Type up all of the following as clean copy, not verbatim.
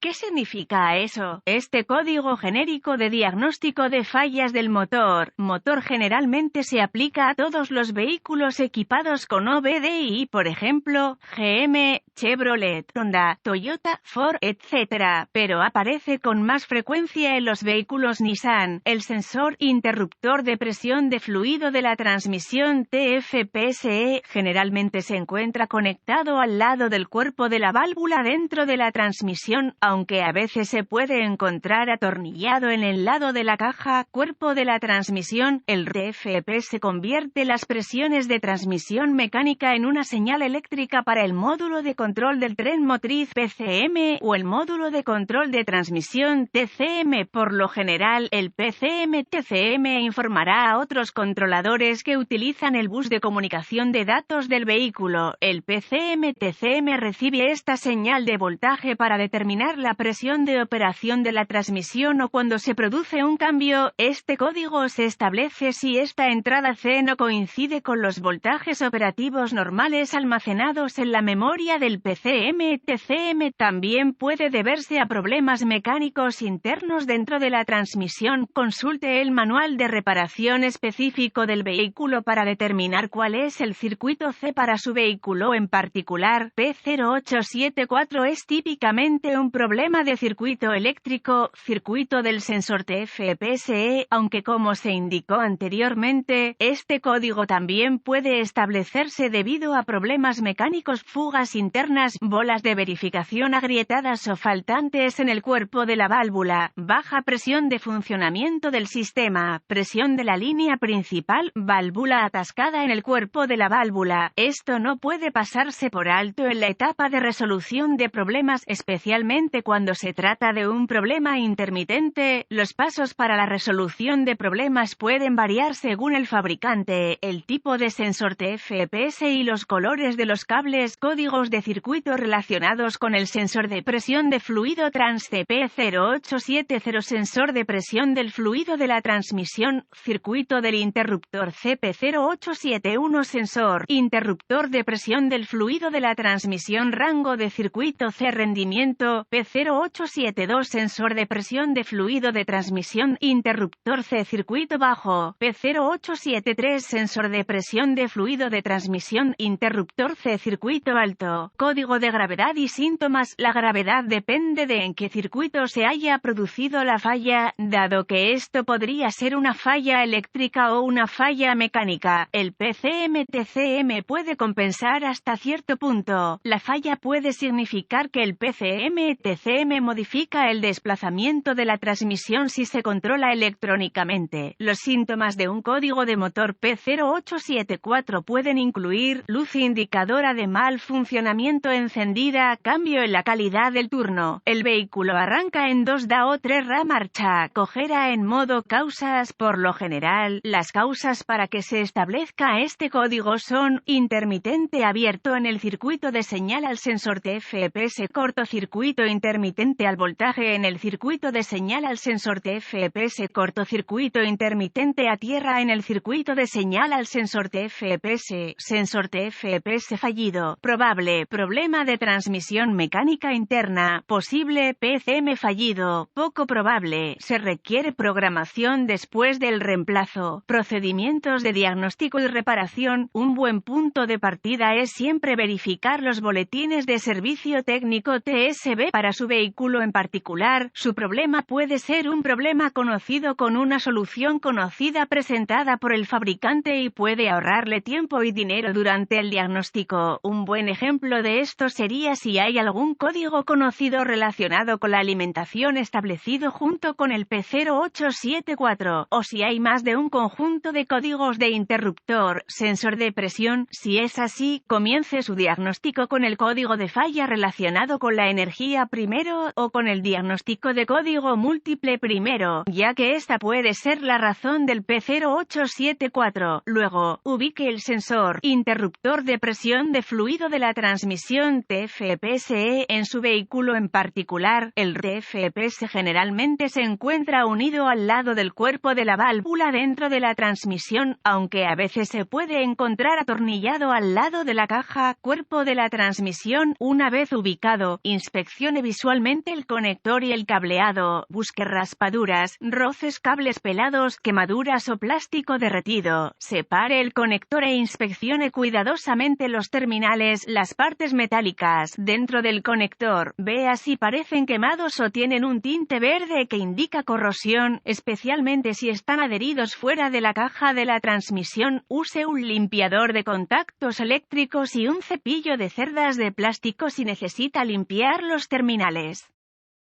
¿Qué significa eso? Este código genérico de diagnóstico de fallas del motor generalmente se aplica a todos los vehículos equipados con OBDI, por ejemplo, GM, Chevrolet, Honda, Toyota, Ford, etc. Pero aparece con más frecuencia en los vehículos Nissan. El sensor interruptor de presión de fluido de la transmisión TFPSE generalmente se encuentra conectado al lado del cuerpo de la válvula dentro de la transmisión, aunque a veces se puede encontrar atornillado en el lado de la caja cuerpo de la transmisión. El TFP convierte las presiones de transmisión mecánica en una señal eléctrica para el módulo de control del tren motriz PCM o el módulo de control de transmisión TCM. Por lo general, el PCM-TCM informará a otros controladores que utilizan el bus de comunicación de datos del vehículo. El PCM-TCM recibe esta señal de voltaje para determinar la presión de operación de la transmisión o cuando se produce un cambio. Este código se establece si esta entrada C no coincide con los voltajes operativos normales almacenados en la memoria del PCM-TCM. También puede deberse a problemas mecánicos internos dentro de la transmisión. Consulte el manual de reparación específico del vehículo para determinar cuál es el circuito C para su vehículo en particular. P0874 es típicamente un problema de circuito eléctrico, circuito del sensor TFPSE, aunque como se indicó anteriormente, este código también puede establecerse debido a problemas mecánicos, fugas internas, bolas de verificación agrietadas o faltantes en el cuerpo de la válvula, baja presión de funcionamiento del sistema, presión de la línea principal, válvula atascada en el cuerpo de la válvula. Esto no puede pasarse por alto en la etapa de resolución de problemas, especialmente cuando se trata de un problema intermitente. Los pasos para la resolución de problemas pueden variar según el fabricante, el tipo de sensor TFPS y los colores de los cables. Códigos de circuito relacionados con el sensor de presión de fluido trans CP0870. Sensor de presión del fluido de la transmisión, circuito del interruptor CP0871. Sensor interruptor de presión del fluido de la transmisión, rango de circuito C. Rendimiento P0872. Sensor de presión de fluido de transmisión, interruptor C. Circuito bajo P0873. Sensor de presión de fluido de transmisión, interruptor C. Circuito alto. Código de gravedad y síntomas. La gravedad depende de en qué circuito se haya producido la falla, dado que esto podría ser una falla eléctrica o una falla mecánica. El PCM-TCM puede compensar hasta cierto punto. La falla puede significar que el PCM-TCM modifica el desplazamiento de la transmisión si se controla electrónicamente. Los síntomas de un código de motor P0874 pueden incluir luz indicadora de mal funcionamiento encendida, cambio en la calidad del turno, el vehículo arranca en 2DA o 3RA, marcha cojera en modo causas. Por lo general, las causas para que se establezca este código son intermitente abierto en el circuito de señal al sensor TFPS, cortocircuito intermitente al voltaje en el circuito de señal al sensor TFPS, cortocircuito intermitente a tierra en el circuito de señal al sensor TFPS, sensor TFPS fallido, probable, problema de transmisión mecánica interna, posible, PCM fallido, poco probable, se requiere programación después del reemplazo. Procedimientos de diagnóstico y reparación. Un buen punto de partida es siempre verificar los boletines de servicio técnico TSB para su vehículo en particular. Su problema puede ser un problema conocido con una solución conocida presentada por el fabricante y puede ahorrarle tiempo y dinero durante el diagnóstico. Un buen ejemplo de esto sería si hay algún código conocido relacionado con la alimentación establecido junto con el P0874, o si hay más de un conjunto de códigos de interruptor, sensor de presión. Si es así, comience su diagnóstico con el código de falla relacionado con la energía primero, o con el diagnóstico de código múltiple primero, ya que esta puede ser la razón del P0874. Luego, ubique el sensor interruptor de presión de fluido de la transmisión TFPSE en su vehículo en particular. El TFPS generalmente se encuentra unido al lado del cuerpo de la válvula dentro de la transmisión, aunque a veces se puede encontrar atornillado al lado de la caja cuerpo de la transmisión. Una vez ubicado, inspeccione visualmente el conector y el cableado, busque raspaduras, roces, cables pelados, quemaduras o plástico derretido, separe el conector e inspeccione cuidadosamente los terminales, las partes metálicas, dentro del conector, vea si parecen quemados o tienen un tinte verde que indica corrosión, especialmente si están adheridos fuera de la caja de la transmisión, use un limpiador de contactos eléctricos y un cepillo de cerdas de plástico si necesita limpiar los terminales.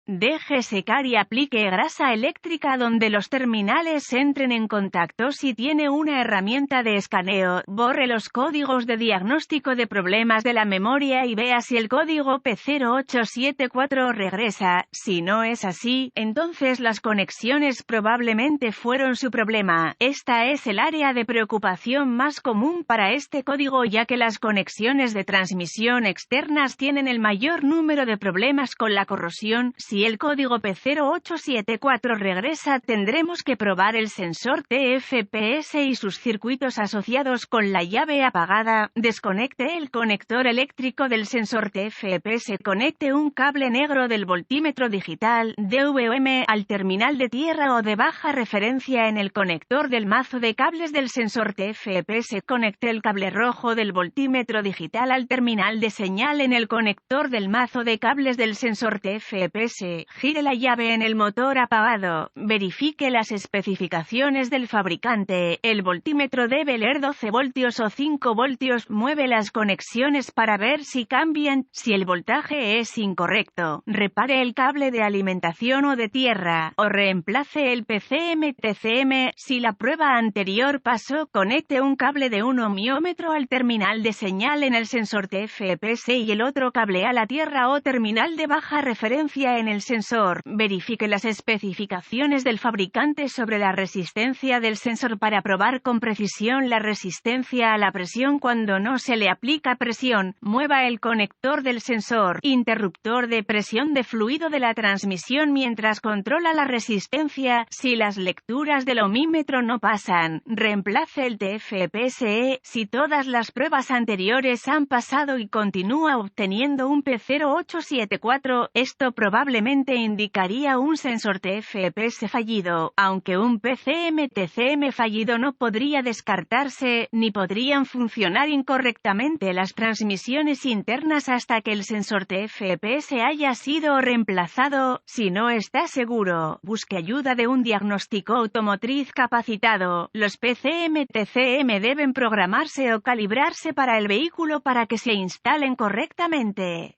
Deje secar y aplique grasa eléctrica donde los terminales entren en contacto. Si tiene una herramienta de escaneo, borre los códigos de diagnóstico de problemas de la memoria y vea si el código P0874 regresa. Si no es así, entonces las conexiones probablemente fueron su problema. Esta es el área de preocupación más común para este código, ya que las conexiones de transmisión externas tienen el mayor número de problemas con la corrosión. Si el código P0874 regresa, tendremos que probar el sensor TFPS y sus circuitos asociados con la llave apagada. Desconecte el conector eléctrico del sensor TFPS. Conecte un cable negro del voltímetro digital DVM al terminal de tierra o de baja referencia en el conector del mazo de cables del sensor TFPS. Conecte el cable rojo del voltímetro digital al terminal de señal en el conector del mazo de cables del sensor TFPS. Gire la llave en el motor apagado. Verifique las especificaciones del fabricante. El voltímetro debe leer 12 voltios o 5 voltios. Mueve las conexiones para ver si cambian. Si el voltaje es incorrecto, repare el cable de alimentación o de tierra, o reemplace el PCM-TCM. Si la prueba anterior pasó, conecte un cable de 1 ohmiómetro al terminal de señal en el sensor TFPS y el otro cable a la tierra o terminal de baja referencia en el sensor. Verifique las especificaciones del fabricante sobre la resistencia del sensor para probar con precisión la resistencia a la presión cuando no se le aplica presión. Mueva el conector del sensor interruptor de presión de fluido de la transmisión mientras controla la resistencia. Si las lecturas del ohmímetro no pasan, reemplace el TFPSE. Si todas las pruebas anteriores han pasado y continúa obteniendo un P0874, esto probablemente indicaría un sensor TFPS fallido, aunque un PCM-TCM fallido no podría descartarse, ni podrían funcionar incorrectamente las transmisiones internas hasta que el sensor TFPS haya sido reemplazado. Si no está seguro, busque ayuda de un diagnóstico automotriz capacitado. Los PCM-TCM deben programarse o calibrarse para el vehículo para que se instalen correctamente.